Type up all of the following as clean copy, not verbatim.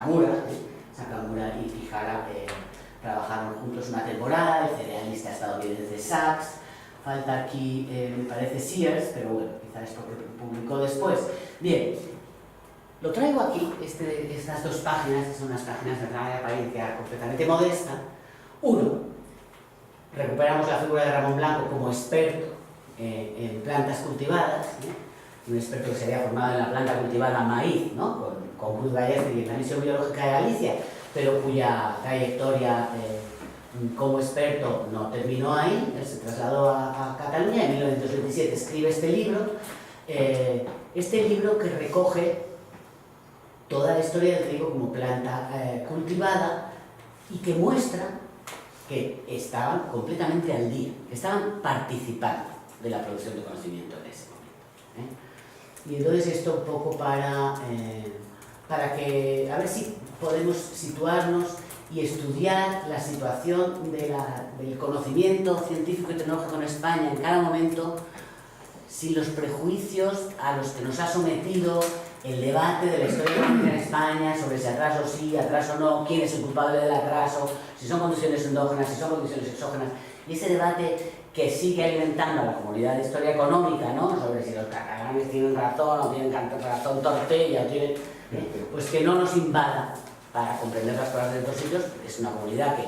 Sakamura y Hara trabajaron juntos una temporada, el cerealista estadounidense Sachs, falta aquí, me parece Sears, pero bueno, quizás esto lo publicó después. Bien, lo traigo aquí, estas dos páginas, que son unas páginas de una apariencia completamente modesta. Uno, recuperamos la figura de Ramón Blanco como experto en plantas cultivadas, un experto que se había formado en la planta cultivada maíz, ¿no? con Cruz Gallego y en la misión biológica de Galicia, pero cuya trayectoria como experto no terminó ahí. Él se trasladó a Cataluña en 1927, escribe este libro que recoge toda la historia del trigo como planta cultivada y que muestra que estaban completamente al día, que estaban participando de la producción de conocimiento en ese momento. Y entonces esto un poco para que, a ver si podemos situarnos y estudiar la situación del conocimiento científico y tecnológico en España en cada momento, sin los prejuicios a los que nos ha sometido el debate de la historia económica en España sobre si atraso sí, atraso no, quién es el culpable del atraso, si son condiciones endógenas, si son condiciones exógenas, y ese debate que sigue alimentando a la comunidad de historia económica, ¿no? Sobre si los catalanes tienen razón o tienen razón Tortella, o tienen, pues que no nos invada para comprender las cosas de otros sitios. Es una comunidad que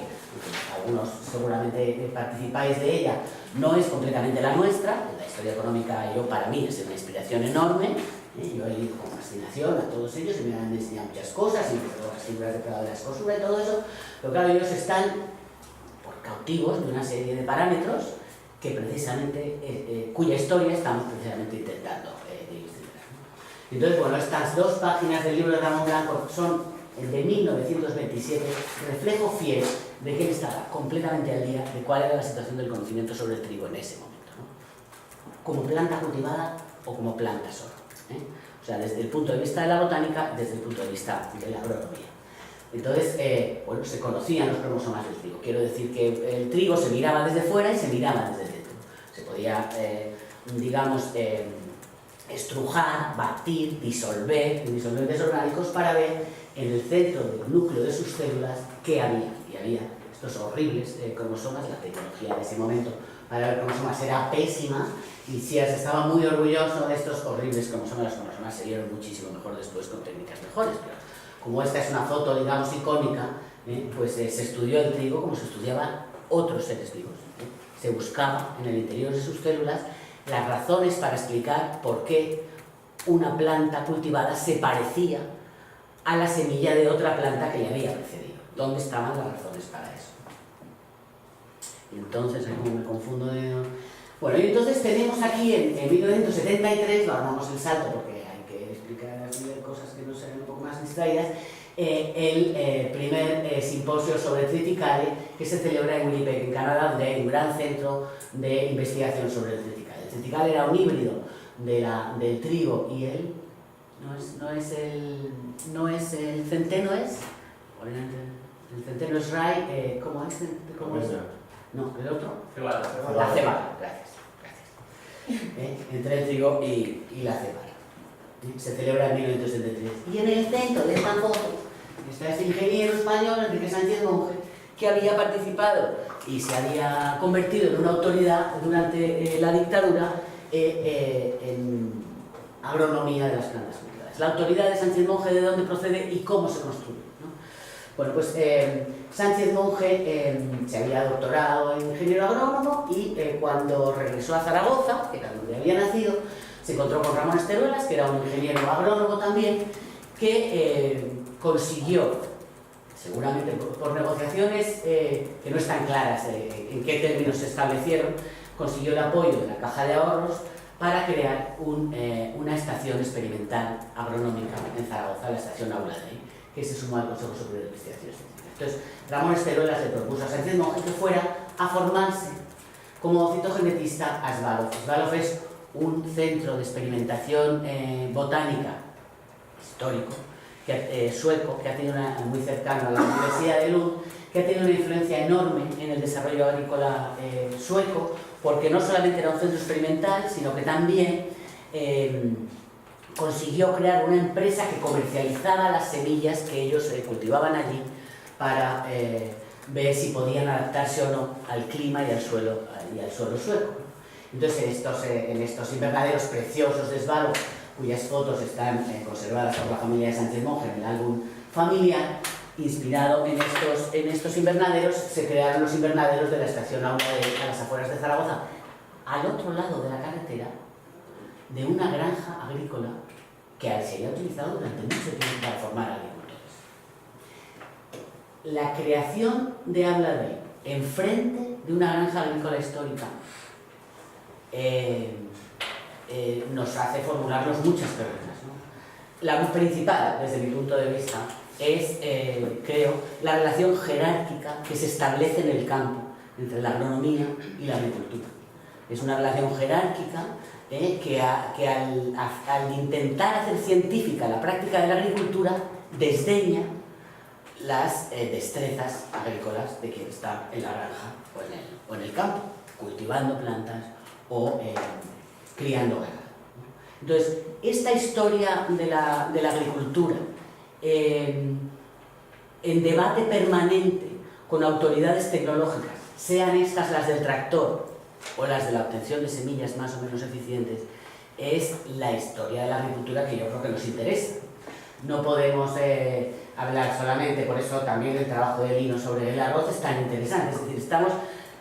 algunos seguramente participáis de ella, no es completamente la nuestra. La historia económica, para mí, es una inspiración enorme. Yo he leído con fascinación a todos ellos y me han enseñado muchas cosas, y las figuras de Prado de la Escosura y todo eso, pero claro, ellos están cautivos de una serie de parámetros que precisamente, cuya historia estamos precisamente intentando dilucidar. Entonces, bueno, estas dos páginas del libro de Ramón Blanco son el de 1927, reflejo fiel de que él estaba completamente al día de cuál era la situación del conocimiento sobre el trigo en ese momento, ¿no? Como planta cultivada o como planta solo, o sea, desde el punto de vista de la botánica, desde el punto de vista de la agronomía. Entonces, bueno, se conocían los cromosomas del trigo. Quiero decir que el trigo se miraba desde fuera y se miraba desde dentro. Se podía, digamos, estrujar, batir, disolver en disolventes orgánicos para ver en el centro del núcleo de sus células qué había. Y había estos horribles cromosomas. La tecnología de ese momento para ver cromosomas era pésima, y Sears estaba muy orgulloso de estos horribles cromosomas. Los cromosomas se vieron muchísimo mejor después con técnicas mejores, pero como esta es una foto, digamos, icónica, pues se estudió el trigo como se estudiaban otros seres vivos. Se buscaba en el interior de sus células las razones para explicar por qué una planta cultivada se parecía a la semilla de otra planta que le había precedido. ¿Dónde estaban las razones para eso? Y entonces, como me confundo de... Bueno, y entonces tenemos aquí en 1973, lo damos el salto porque hay que explicar cosas que no sean un poco más distraídas, el primer simposio sobre triticale que se celebra en Winnipeg, en Canadá, donde hay un gran centro de investigación sobre el triticale. El triticale era un híbrido del trigo y el... No es el centeno, es... El centeno es rye, ¿cómo es? No, el otro. Cebada. La cebada, gracias. Entre el trigo y la cebada. Se celebra en 1973. Y en el centro de esta foto está este ingeniero español, Enrique Sánchez Monje, que había participado y se había convertido en una autoridad durante la dictadura en agronomía de las plantas cultivadas. La autoridad de Sánchez Monje, de dónde procede y cómo se construye, ¿no? Bueno, pues Sánchez Monje se había doctorado en ingeniero agrónomo y cuando regresó a Zaragoza, que era donde había nacido, se encontró con Ramón Esteruelas, que era un ingeniero agrónomo también, que consiguió, seguramente por negociaciones que no están claras en qué términos se establecieron, consiguió el apoyo de la Caja de Ahorros para crear una estación experimental agronómica en Zaragoza, la estación Auladey, que se sumó al Consejo Superior de Investigaciones Científicas. Entonces, Ramón Esteruelas le propuso a Sánchez Monje que fuera a formarse como citogenetista a Svalov. Svalov es un centro de experimentación botánica histórico, sueco, que ha tenido muy cercano a la Universidad de Lund, que ha tenido una influencia enorme en el desarrollo agrícola sueco, porque no solamente era un centro experimental, sino que también consiguió crear una empresa que comercializaba las semillas que ellos cultivaban allí para ver si podían adaptarse o no al clima y al suelo sueco. Entonces en estos invernaderos preciosos de Svalbard, cuyas fotos están conservadas por la familia de Sánchez Monge en el álbum familiar, inspirado en estos invernaderos, se crearon los invernaderos de la estación Aula a las afueras de Zaragoza, al otro lado de la carretera, de una granja agrícola que se había utilizado durante mucho tiempo para formar agricultores. La creación de Aula Day enfrente de una granja agrícola histórica nos hace formularnos muchas preguntas, ¿no? La principal, desde mi punto de vista, es, creo, la relación jerárquica que se establece en el campo entre la agronomía y la agricultura. Es una relación jerárquica que al intentar hacer científica la práctica de la agricultura desdeña las destrezas agrícolas de quien está en la granja o en el campo, cultivando plantas o criando ganado. Entonces, esta historia de la agricultura en debate permanente con autoridades tecnológicas, sean estas las del tractor o las de la obtención de semillas más o menos eficientes, es la historia de la agricultura que yo creo que nos interesa. No podemos hablar solamente, por eso también el trabajo de Lino sobre el arroz es tan interesante, es decir, estamos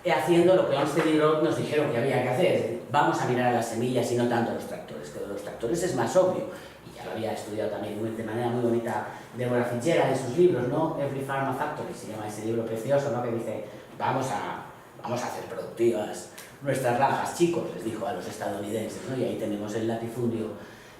haciendo lo que Olmsted y Roth nos dijeron que había que hacer, es decir, vamos a mirar a las semillas y no tanto a los tractores, que de los tractores es más obvio, y ya lo había estudiado también de manera muy bonita Deborah Fitzgerald en sus libros, ¿no? Every Farm a Factory, se llama ese libro precioso, ¿no? Que dice, vamos a hacer productivas nuestras granjas, chicos, les dijo a los estadounidenses, ¿no? Y ahí tenemos el latifundio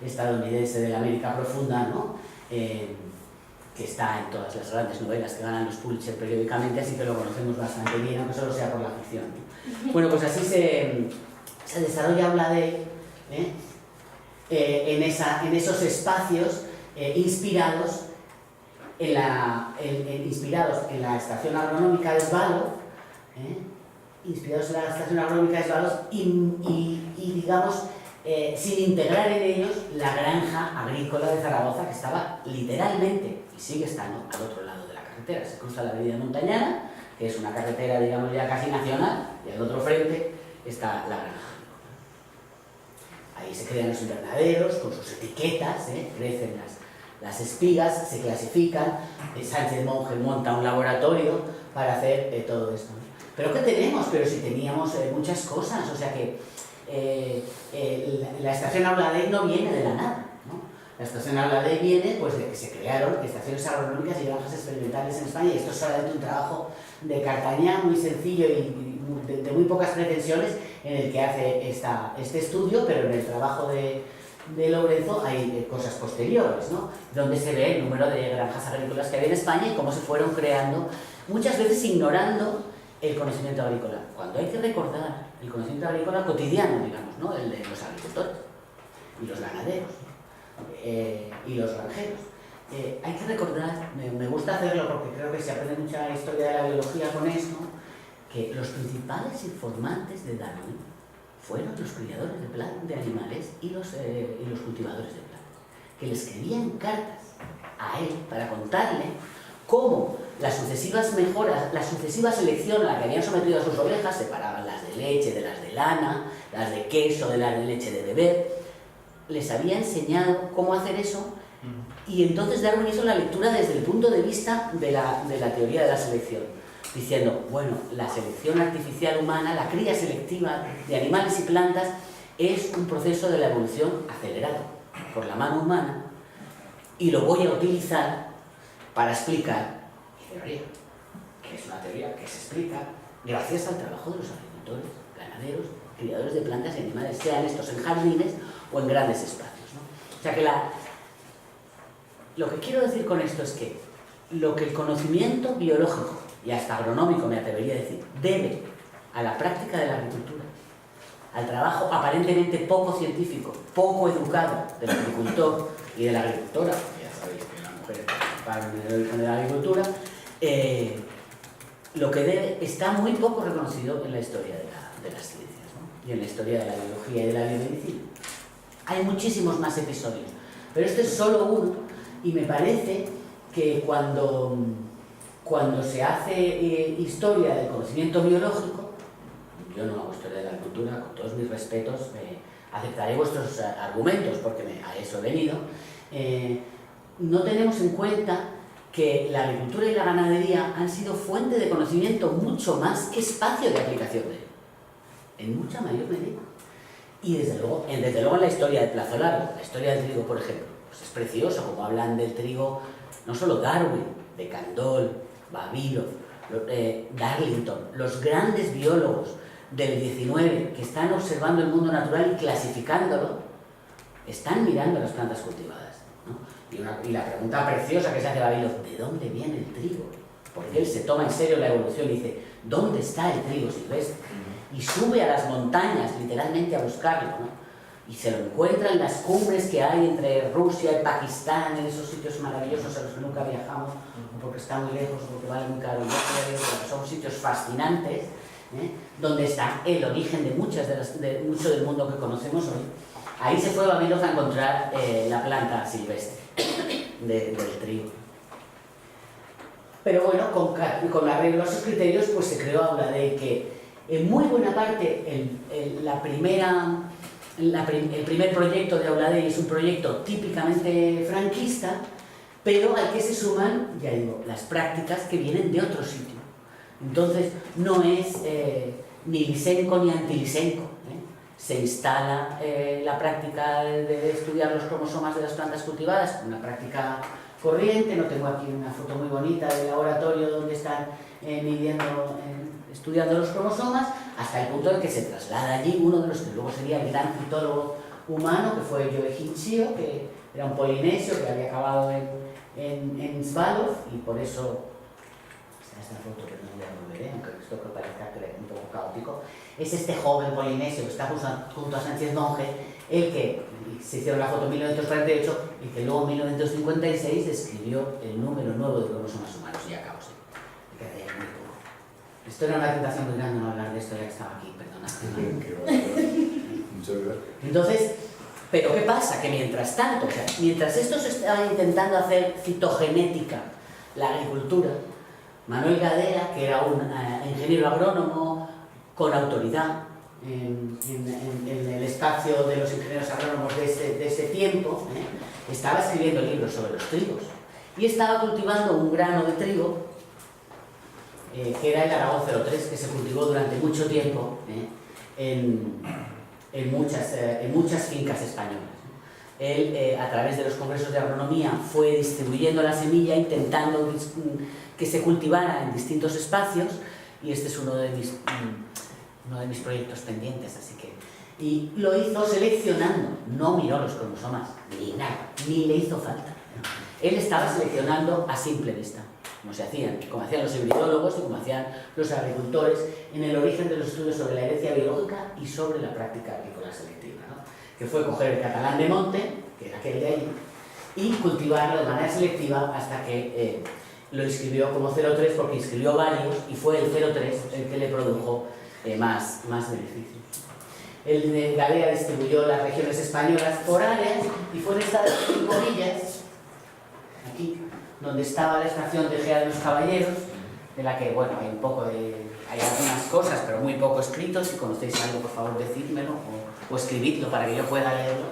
estadounidense de la América profunda, ¿no? Que está en todas las grandes novelas que ganan los Pulitzer periódicamente, así que lo conocemos bastante bien, aunque solo sea por la ficción, ¿no? Bueno, pues así se desarrolla Aula Day, en esos espacios inspirados en la estación agronómica de Svalbard, y digamos, sin integrar en ellos la granja agrícola de Zaragoza, que estaba literalmente, y sigue estando, al otro lado de la carretera. Se cruza la avenida Montañana, que es una carretera, digamos, ya casi nacional, y al otro frente está la granja. Ahí se crean los invernaderos con sus etiquetas, crecen las espigas, se clasifican, Sánchez Monge monta un laboratorio para hacer todo esto, ¿no? ¿Pero qué tenemos? Pero si teníamos muchas cosas, o sea que la estación Aula Day no viene de la nada, ¿no? La estación Aula Day viene pues, de que se crearon estaciones agronómicas y granjas experimentales en España, y esto es solamente un trabajo de Cartañá muy sencillo y de muy pocas pretensiones en el que hace este estudio, pero en el trabajo de Lorenzo hay cosas posteriores, ¿no? Donde se ve el número de granjas agrícolas que había en España y cómo se fueron creando, muchas veces ignorando el conocimiento agrícola, cuando hay que recordar el conocimiento agrícola cotidiano, digamos, ¿no? El de los agricultores y los ganaderos y los granjeros. Hay que recordar, me gusta hacerlo porque creo que se aprende mucha historia de la biología con esto, que los principales informantes de Darwin fueron los criadores de animales y los cultivadores de plantas, que le escribían cartas a él para contarle cómo las sucesivas mejoras, la sucesiva selección a la que habían sometido a sus ovejas, separaban las de leche de las de lana, las de queso de las de leche de beber, les había enseñado cómo hacer eso, y entonces Darwin hizo la lectura desde el punto de vista de la teoría de la selección, diciendo, bueno, la selección artificial humana, la cría selectiva de animales y plantas, es un proceso de la evolución acelerado por la mano humana, y lo voy a utilizar para explicar mi teoría, que es una teoría que se explica gracias al trabajo de los agricultores, ganaderos, criadores de plantas y animales, sean estos en jardines o en grandes espacios, ¿no? O sea que lo que quiero decir con esto es que lo que el conocimiento biológico y hasta agronómico, me atrevería a decir, debe a la práctica de la agricultura, al trabajo aparentemente poco científico, poco educado del agricultor y de la agricultora, ya sabéis que las mujeres participan en la agricultura, lo que debe está muy poco reconocido en la historia de las ciencias, ¿no? Y en la historia de la biología y de la biomedicina. Hay muchísimos más episodios. Pero este es solo uno, y me parece que cuando se hace historia del conocimiento biológico, yo no hago historia de la agricultura, con todos mis respetos, aceptaré vuestros argumentos porque a eso he venido, no tenemos en cuenta que la agricultura y la ganadería han sido fuente de conocimiento mucho más que espacio de aplicación de él, en mucha mayor medida. Y desde luego en la historia de plazo largo, la historia del trigo, por ejemplo, pues es precioso, como hablan del trigo, no solo Darwin, de Candolle, Vavilov, Darlington, los grandes biólogos del 19 que están observando el mundo natural y clasificándolo, están mirando las plantas cultivadas, ¿no? Y la pregunta preciosa que se hace Vavilov, ¿de dónde viene el trigo? Porque él se toma en serio la evolución y dice, ¿dónde está el trigo silvestre? Y sube a las montañas, literalmente, a buscarlo, ¿no? Y se lo encuentra en las cumbres que hay entre Rusia y Pakistán, en esos sitios maravillosos a los que nunca viajamos, porque está muy lejos, porque vale muy caro, son sitios fascinantes, donde está el origen de mucho del mundo que conocemos hoy. Ahí se fue Vavilov a encontrar la planta silvestre del trigo. Pero bueno, con arreglo a sus criterios, pues se creó Auladey, que en muy buena parte el primer proyecto de Auladey es un proyecto típicamente franquista, pero al que se suman, ya digo, las prácticas que vienen de otro sitio. Entonces, no es ni Lysenko ni anti-Lysenko. Se instala la práctica de estudiar los cromosomas de las plantas cultivadas, una práctica corriente. No tengo aquí una foto muy bonita del laboratorio donde están estudiando los cromosomas, hasta el punto en que se traslada allí uno de los que luego sería el gran citólogo humano, que fue Yoe-Hin Chio, que era un polinesio que había acabado en Svalbard, y por eso, esta foto que no voy a volver, aunque esto que parezca un poco caótico, es este joven polinesio que está junto a Sánchez Monge, el que se hicieron la foto en 1948 y que luego en 1956 describió el número nuevo de cromosomas humanos, y acabó, sí. Esto era una tentación muy grande no hablar de esto ya que estaba aquí, perdona. Muchas gracias. Entonces, pero ¿qué pasa? Que mientras tanto, o sea, mientras estos estaban intentando hacer citogenética, la agricultura, Manuel Gadea, que era un ingeniero agrónomo con autoridad en el espacio de los ingenieros agrónomos de ese tiempo, estaba escribiendo libros sobre los trigos y estaba cultivando un grano de trigo que era el Aragón 03, que se cultivó durante mucho tiempo en muchas fincas españolas. Él, a través de los congresos de agronomía, fue distribuyendo la semilla, intentando que se cultivara en distintos espacios, y este es uno de mis proyectos pendientes, así que... Y lo hizo seleccionando, no miró los cromosomas, ni nada, ni le hizo falta, ¿no? Él estaba seleccionando a simple vista, como hacían los hibridólogos y como hacían los agricultores en el origen de los estudios sobre la herencia biológica y sobre la práctica agrícola selectiva, ¿no? Que fue coger el catalán de monte, que era aquel de allí, y cultivarlo de manera selectiva hasta que lo inscribió como 03, porque inscribió varios y fue el 03 el que le produjo más beneficios. El de Gadea distribuyó las regiones españolas por áreas y fue en estas 5 villas, aquí, donde estaba la estación de Gea de los Caballeros, de la que, bueno, hay algunas cosas, pero muy poco escrito. Si conocéis algo, por favor, decídmelo o escribidlo para que yo pueda leerlo.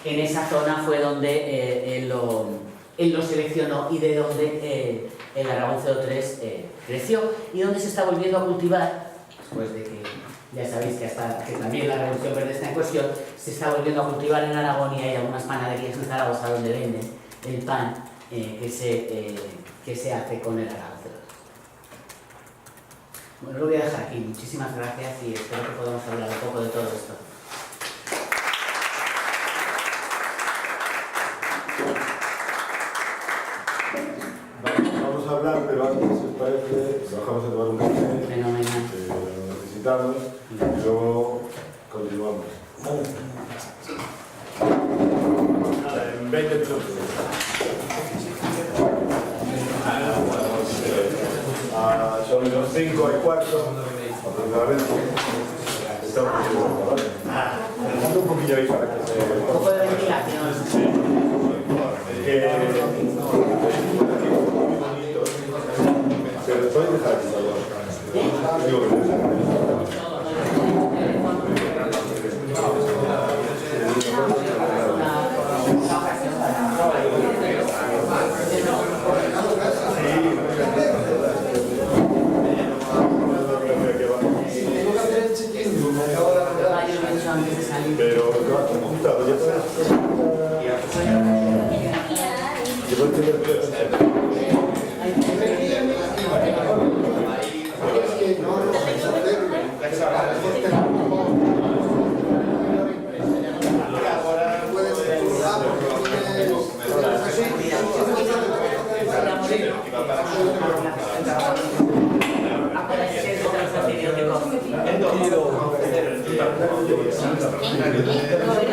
En esa zona fue donde él lo seleccionó y de donde el Aragón 03 creció y donde se está volviendo a cultivar, después de que ya sabéis que también la Revolución Verde está en cuestión, se está volviendo a cultivar en Aragón, y hay algunas panaderías en Zaragoza donde venden el pan que se hace con el Aragón 03. Bueno, lo voy a dejar aquí. Muchísimas gracias y espero que podamos hablar un poco de todo esto. Vamos a hablar, pero antes, si os parece, bajamos a tomar un café. Fenomenal. Lo necesitamos y luego continuamos. Nada, en 20 minutos. Son los 5:15 aproximadamente. Está un poquillo ahí para que se... Un poco de ventilación. Pero pueden dejar aquí, digo que pero computado ya ¿Eh?